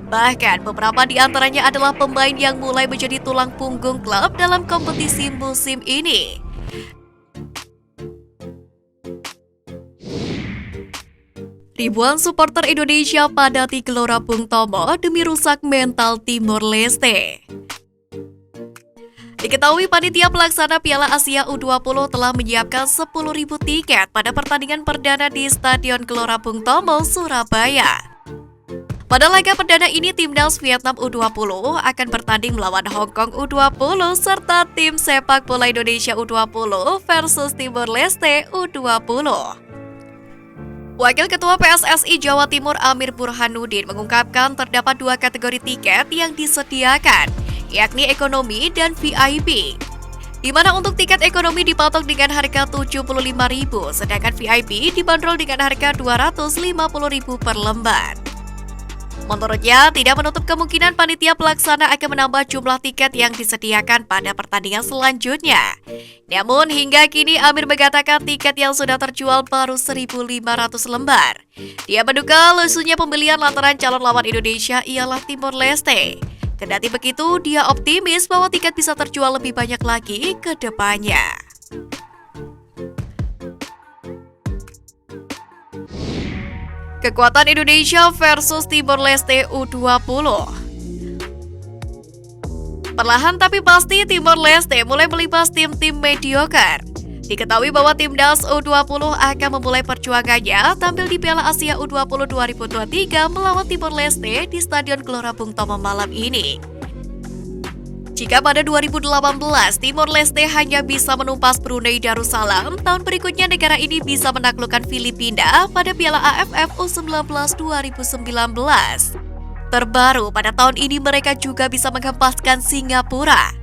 Bahkan beberapa di antaranya adalah pemain yang mulai menjadi tulang punggung klub dalam kompetisi musim ini. Ribuan supporter Indonesia padati Gelora Bung Tomo demi rusak mental Timor Leste. Diketahui panitia pelaksana Piala Asia U20 telah menyiapkan 10.000 tiket pada pertandingan perdana di Stadion Gelora Bung Tomo, Surabaya. Pada laga perdana ini, timnas Vietnam U20 akan bertanding melawan Hong Kong U20 serta tim sepak bola Indonesia U20 versus Timor Leste U20. Wakil Ketua PSSI Jawa Timur Amir Burhanuddin mengungkapkan terdapat 2 kategori tiket yang disediakan, yakni ekonomi dan VIP. Di mana untuk tiket ekonomi dipatok dengan harga Rp75.000, sedangkan VIP dibanderol dengan harga Rp250.000 per lembar. Menurutnya, tidak menutup kemungkinan panitia pelaksana akan menambah jumlah tiket yang disediakan pada pertandingan selanjutnya. Namun, hingga kini Amir mengatakan tiket yang sudah terjual baru 1.500 lembar. Dia menduga lesunya pembelian lantaran calon lawan Indonesia ialah Timor Leste. Kendati begitu, dia optimis bahwa tiket bisa terjual lebih banyak lagi ke depannya. Kekuatan Indonesia versus Timor Leste U20. Perlahan tapi pasti Timor Leste mulai melibas tim-tim mediocre. Diketahui bahwa timnas U20 akan memulai perjuangannya tampil di Piala Asia U20 2023 melawan Timor Leste di Stadion Gelora Bung Tomo malam ini. Jika pada 2018 Timor Leste hanya bisa menumpas Brunei Darussalam, tahun berikutnya negara ini bisa menaklukkan Filipina pada Piala AFF U19 2019. Terbaru, pada tahun ini mereka juga bisa menghempaskan Singapura.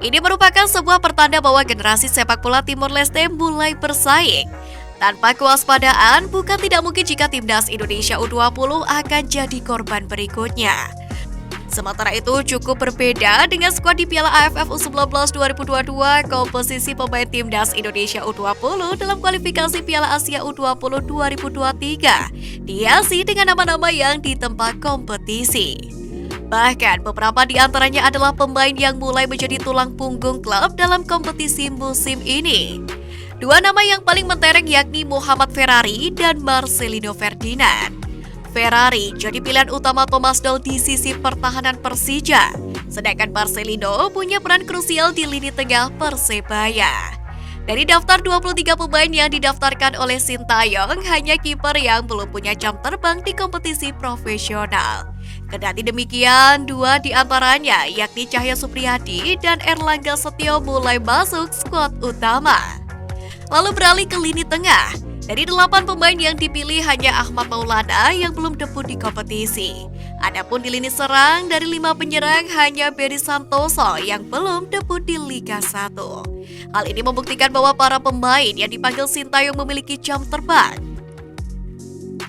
Ini merupakan sebuah pertanda bahwa generasi sepak bola Timor Leste mulai bersaing. Tanpa kewaspadaan, bukan tidak mungkin jika timnas Indonesia U20 akan jadi korban berikutnya. Sementara itu cukup berbeda dengan skuad di Piala AFF U19 2022, komposisi pemain timnas Indonesia U20 dalam kualifikasi Piala Asia U20 2023 dihiasi dengan nama-nama yang ditempa kompetisi. Bahkan beberapa di antaranya adalah pemain yang mulai menjadi tulang punggung klub dalam kompetisi musim ini. 2 nama yang paling mentereng yakni Muhammad Ferrari dan Marcelino Ferdinand. Ferrari jadi pilihan utama Thomas Doll di sisi pertahanan Persija, sedangkan Marcelino punya peran krusial di lini tengah Persebaya. Dari daftar 23 pemain yang didaftarkan oleh Sintayong, hanya kiper yang belum punya jam terbang di kompetisi profesional. Kendati demikian, 2 di antaranya yakni Cahya Supriyadi dan Erlangga Setio mulai masuk skuad utama. Lalu beralih ke lini tengah. Dari 8 pemain yang dipilih hanya Ahmad Maulana yang belum debut di kompetisi. Adapun di lini serang dari 5 penyerang hanya Beri Santoso yang belum debut di Liga 1. Hal ini membuktikan bahwa para pemain yang dipanggil Sintayong memiliki jam terbang.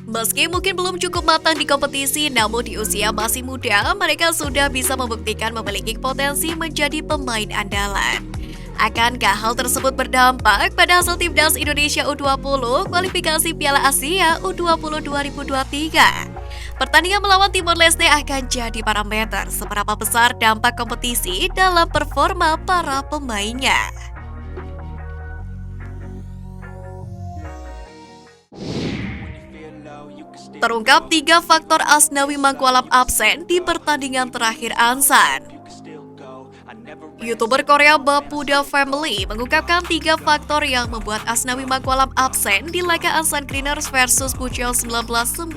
Meski mungkin belum cukup matang di kompetisi, namun di usia masih muda, mereka sudah bisa membuktikan memiliki potensi menjadi pemain andalan. Akankah hal tersebut berdampak pada hasil timnas Indonesia U20 kualifikasi Piala Asia U20 2023? Pertandingan melawan Timor Leste akan jadi parameter seberapa besar dampak kompetisi dalam performa para pemainnya. Terungkap 3 faktor Asnawi Mangkualam absen di pertandingan terakhir Ansan. YouTuber Korea Bapuda Family mengungkapkan 3 faktor yang membuat Asnawi Mangkualam absen di laga Ansan Greeners versus Puchel 1995.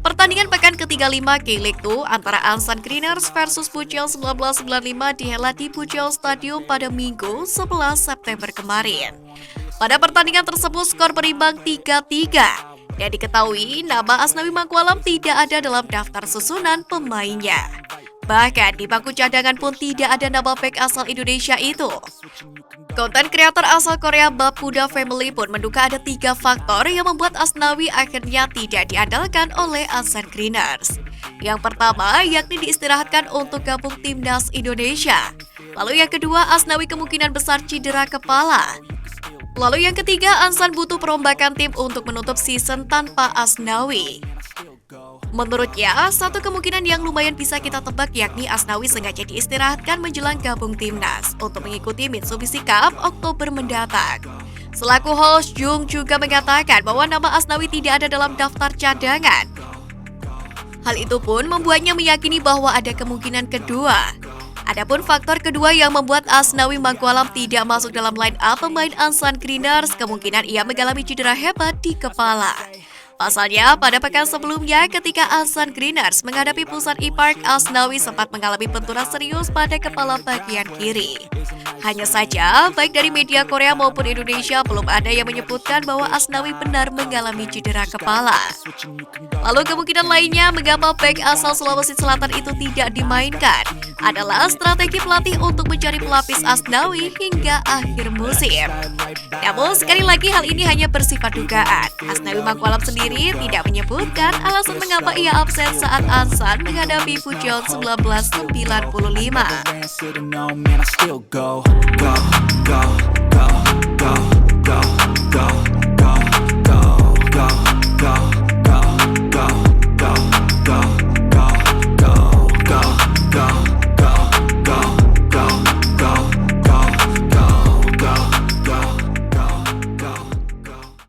Pertandingan pekan ke-35 K-League 2 antara Ansan Greeners versus Puchel 1995 dihelat di Puchel Stadium pada Minggu 11 September kemarin. Pada pertandingan tersebut skor berimbang 3-3. Dan diketahui nama Asnawi Mangkualam tidak ada dalam daftar susunan pemainnya. Bahkan di bangku cadangan pun tidak ada nama bek asal Indonesia itu. Konten kreator asal Korea Bapuda Family pun menduga ada 3 faktor yang membuat Asnawi akhirnya tidak diandalkan oleh Ansan Greeners. Yang pertama yakni diistirahatkan untuk gabung timnas Indonesia. Lalu yang kedua, Asnawi kemungkinan besar cedera kepala. Lalu yang ketiga, Ansan butuh perombakan tim untuk menutup season tanpa Asnawi. Menurutnya, satu kemungkinan yang lumayan bisa kita tebak yakni Asnawi sengaja diistirahatkan menjelang gabung timnas untuk mengikuti Mitsubishi Cup Oktober mendatang. Selaku host, Jung juga mengatakan bahwa nama Asnawi tidak ada dalam daftar cadangan. Hal itu pun membuatnya meyakini bahwa ada kemungkinan kedua. Adapun faktor kedua yang membuat Asnawi Mangkualam tidak masuk dalam line up pemain Ansan Greeners, kemungkinan ia mengalami cedera hebat di kepala. Pasalnya, pada pekan sebelumnya ketika Ansan Greeners menghadapi Busan E-Park, Asnawi sempat mengalami benturan serius pada kepala bagian kiri. Hanya saja, baik dari media Korea maupun Indonesia belum ada yang menyebutkan bahwa Asnawi benar mengalami cedera kepala. Lalu kemungkinan lainnya mengapa bek asal Sulawesi Selatan itu tidak dimainkan adalah strategi pelatih untuk mencari pelapis Asnawi hingga akhir musim. Namun sekali lagi hal ini hanya bersifat dugaan. Asnawi Mangkualam sendiri tidak menyebutkan alasan mengapa ia absen saat Ansan menghadapi Pujeon 1995.